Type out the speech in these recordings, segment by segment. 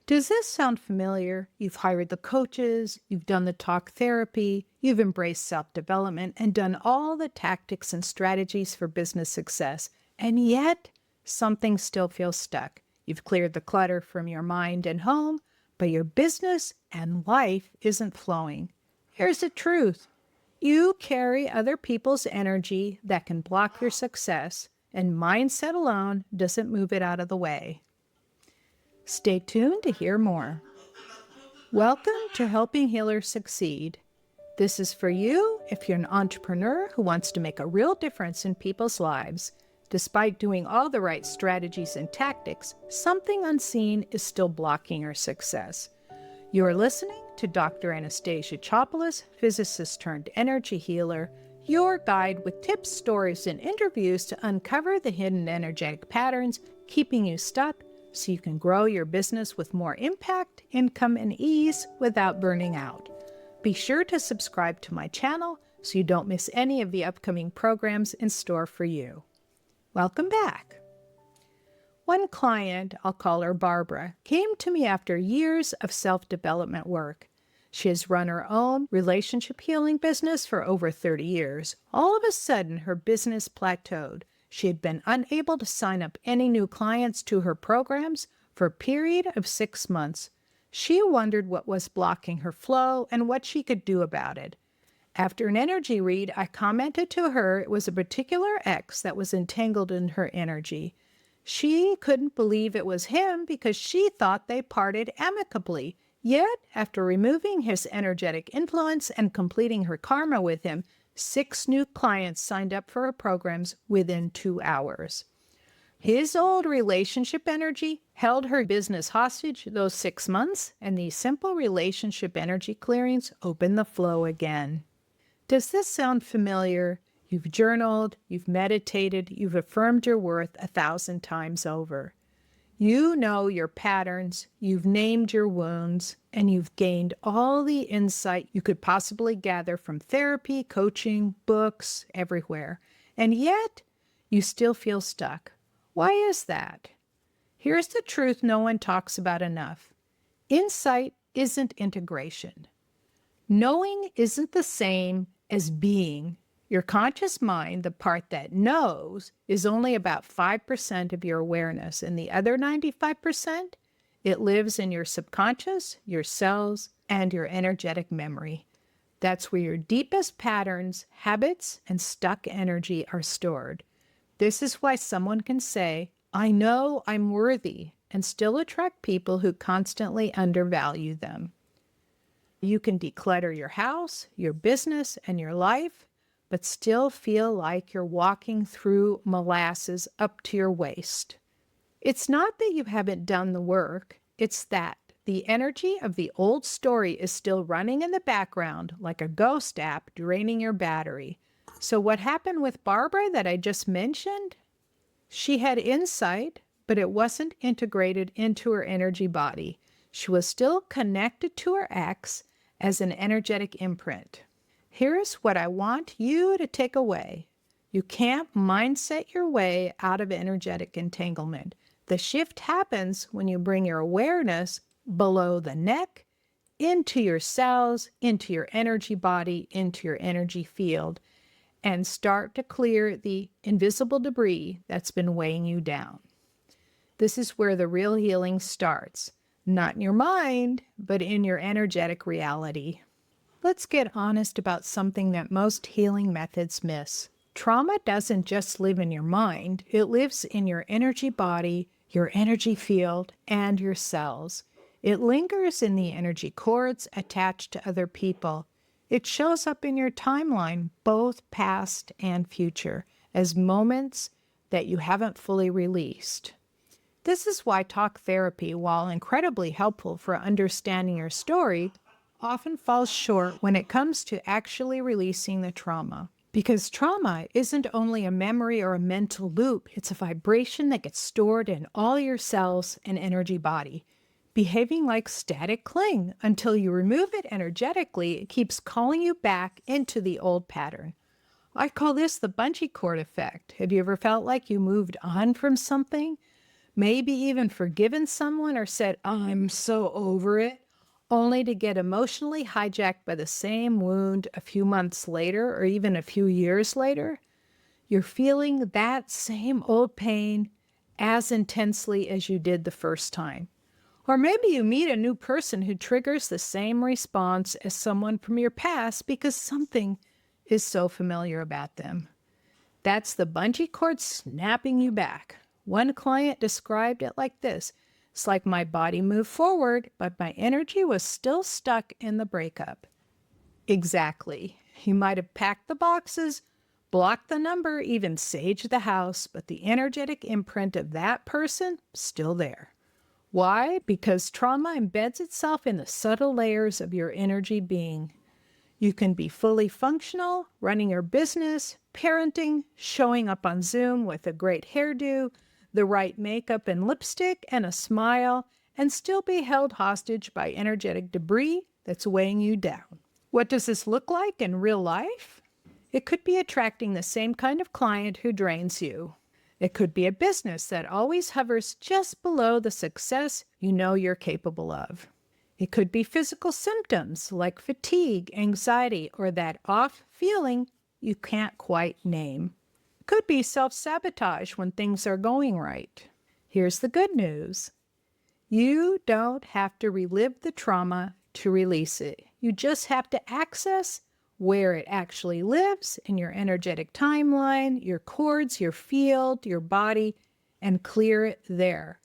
Does this sound familiar? You've hired the coaches, you've done the talk therapy, you've embraced self development, and done all the tactics and strategies for business success, and yet something still feels stuck. You've cleared the clutter from your mind and home, but your business and life isn't flowing. Here's the truth: you carry other people's energy that can block your success, and mindset alone doesn't move it out of the way. Stay tuned to hear more. Welcome to Helping Healers Succeed. This is for you if you're an entrepreneur who wants to make a real difference in people's lives. Despite doing all the right strategies and tactics, something unseen is still blocking your success. You're listening to Dr. Anastasia Chopelas, physicist turned energy healer, your guide with tips, stories, and interviews to uncover the hidden energetic patterns keeping you stuck so you can grow your business with more impact, income, and ease without burning out. Be sure to subscribe to my channel so you don't miss any of the upcoming programs in store for you. Welcome back. One client, I'll call her Barbara, came to me after years of self-development work. She has run her own relationship healing business for over 30 years. All of a sudden, her business plateaued. She had been unable to sign up any new clients to her programs for a period of 6 months. She wondered what was blocking her flow and what she could do about it. After an energy read, I commented to her it was a particular ex that was entangled in her energy. She couldn't believe it was him because she thought they parted amicably. Yet, after removing his energetic influence and completing her karma with him, 6 new clients signed up for her programs within 2 hours. His old relationship energy held her business hostage those 6 months, and these simple relationship energy clearings opened the flow again. Does this sound familiar? You've journaled, you've meditated, you've affirmed your worth 1,000 times over. You know your patterns, you've named your wounds, and you've gained all the insight you could possibly gather from therapy, coaching, books, everywhere. And yet, you still feel stuck. Why is that? Here's the truth no one talks about enough. Insight isn't integration. Knowing isn't the same as being. Your conscious mind, the part that knows, is only about 5% of your awareness, and the other 95%, it lives in your subconscious, your cells, and your energetic memory. That's where your deepest patterns, habits, and stuck energy are stored. This is why someone can say, "I know I'm worthy," and still attract people who constantly undervalue them. You can declutter your house, your business, and your life, but still feel like you're walking through molasses up to your waist. It's not that you haven't done the work, it's that the energy of the old story is still running in the background like a ghost app draining your battery. So what happened with Barbara that I just mentioned? She had insight, but it wasn't integrated into her energy body. She was still connected to her ex as an energetic imprint. Here's what I want you to take away. You can't mindset your way out of energetic entanglement. The shift happens when you bring your awareness below the neck, into your cells, into your energy body, into your energy field, and start to clear the invisible debris that's been weighing you down. This is where the real healing starts. Not in your mind, but in your energetic reality. Let's get honest about something that most healing methods miss. Trauma doesn't just live in your mind, it lives in your energy body, your energy field, and your cells. It lingers in the energy cords attached to other people. It shows up in your timeline, both past and future, as moments that you haven't fully released. This is why talk therapy, while incredibly helpful for understanding your story, often falls short when it comes to actually releasing the trauma. Because trauma isn't only a memory or a mental loop, it's a vibration that gets stored in all your cells and energy body, behaving like static cling. Until you remove it energetically, it keeps calling you back into the old pattern. I call this the bungee cord effect. Have you ever felt like you moved on from something, maybe even forgiven someone or said, I'm so over it, only to get emotionally hijacked by the same wound a few months later or even a few years later? You're feeling that same old pain as intensely as you did the first time. Or maybe you meet a new person who triggers the same response as someone from your past because something is so familiar about them. That's the bungee cord snapping you back. One client described it like this: it's like my body moved forward, but my energy was still stuck in the breakup. Exactly. You might have packed the boxes, blocked the number, even saged the house, but the energetic imprint of that person still there. Why? Because trauma embeds itself in the subtle layers of your energy being. You can be fully functional, running your business, parenting, showing up on Zoom with a great hairdo, the right makeup and lipstick, and a smile, and still be held hostage by energetic debris that's weighing you down. What does this look like in real life? It could be attracting the same kind of client who drains you. It could be a business that always hovers just below the success you know you're capable of. It could be physical symptoms like fatigue, anxiety, or that off feeling you can't quite name. It could be self-sabotage when things are going right. Here's the good news. You don't have to relive the trauma to release it. You just have to access where it actually lives in your energetic timeline, your cords, your field, your body, and clear it there.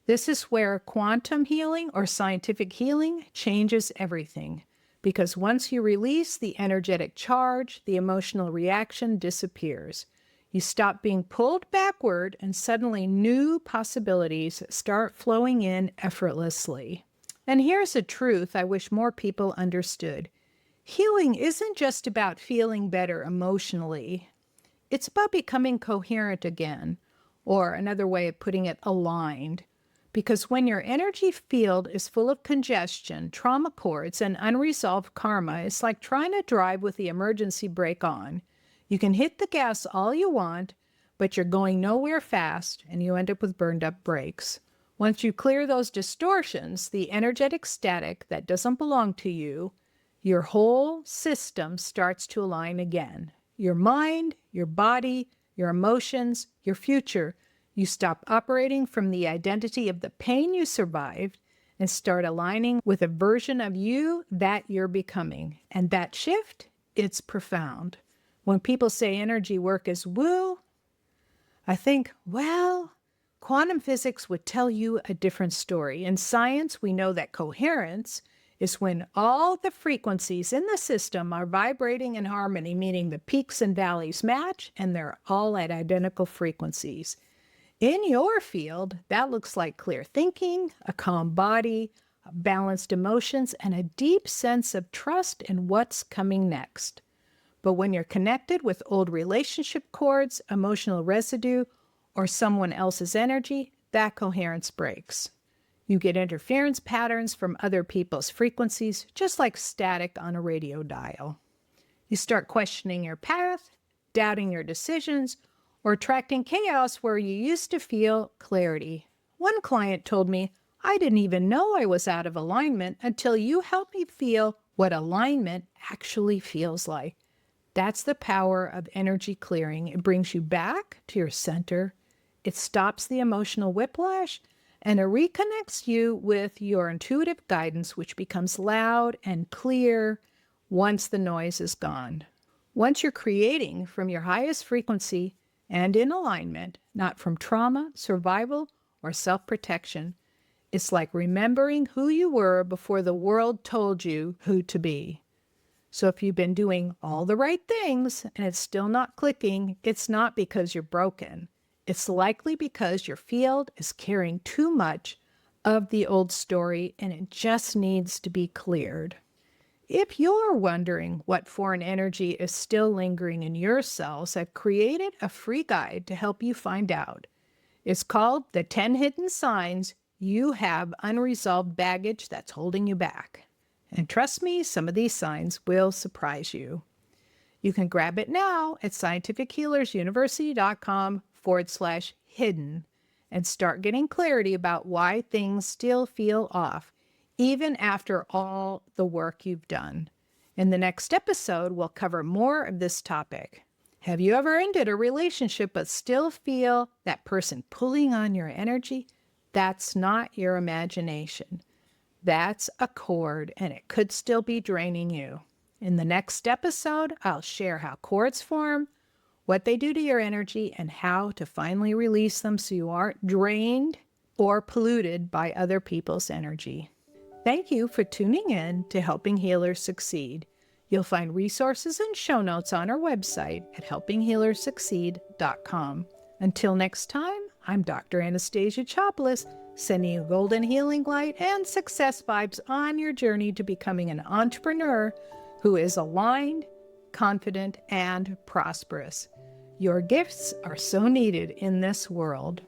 This is where quantum healing or scientific healing changes everything. Because once you release the energetic charge, the emotional reaction disappears. You stop being pulled backward, and suddenly new possibilities start flowing in effortlessly. And here's a truth I wish more people understood. Healing isn't just about feeling better emotionally. It's about becoming coherent again, or another way of putting it, aligned. Because when your energy field is full of congestion, trauma cords, and unresolved karma, it's like trying to drive with the emergency brake on. You can hit the gas all you want, but you're going nowhere fast, and you end up with burned up brakes. Once you clear those distortions, the energetic static that doesn't belong to you, your whole system starts to align again. Your mind, your body, your emotions, your future. You stop operating from the identity of the pain you survived and start aligning with a version of you that you're becoming. And that shift, it's profound. When people say energy work is woo, I think, well, quantum physics would tell you a different story. In science, we know that coherence is when all the frequencies in the system are vibrating in harmony, meaning the peaks and valleys match, and they're all at identical frequencies. In your field, that looks like clear thinking, a calm body, balanced emotions, and a deep sense of trust in what's coming next. But when you're connected with old relationship cords, emotional residue, or someone else's energy, that coherence breaks. You get interference patterns from other people's frequencies, just like static on a radio dial. You start questioning your path, doubting your decisions, or attracting chaos where you used to feel clarity. One client told me, I didn't even know I was out of alignment until you helped me feel what alignment actually feels like. That's the power of energy clearing. It brings you back to your center. It stops the emotional whiplash, and it reconnects you with your intuitive guidance, which becomes loud and clear once the noise is gone. Once you're creating from your highest frequency and in alignment, not from trauma, survival, or self-protection, it's like remembering who you were before the world told you who to be. So if you've been doing all the right things and it's still not clicking, it's not because you're broken. It's likely because your field is carrying too much of the old story and it just needs to be cleared. If you're wondering what foreign energy is still lingering in your cells, I've created a free guide to help you find out. It's called The 10 Hidden Signs You Have Unresolved Baggage That's Holding You Back. And trust me, some of these signs will surprise you. You can grab it now at scientifichealersuniversity.com/hidden. and start getting clarity about why things still feel off, even after all the work you've done. In the next episode, we'll cover more of this topic. Have you ever ended a relationship but still feel that person pulling on your energy? That's not your imagination. That's a cord, and it could still be draining you. In the next episode, I'll share how cords form, what they do to your energy, and how to finally release them so you aren't drained or polluted by other people's energy. Thank you for tuning in to Helping Healers Succeed. You'll find resources and show notes on our website at helpinghealerssucceed.com. Until next time, I'm Dr. Anastasia Chopelas, sending you golden healing light and success vibes on your journey to becoming an entrepreneur who is aligned, confident, and prosperous. Your gifts are so needed in this world.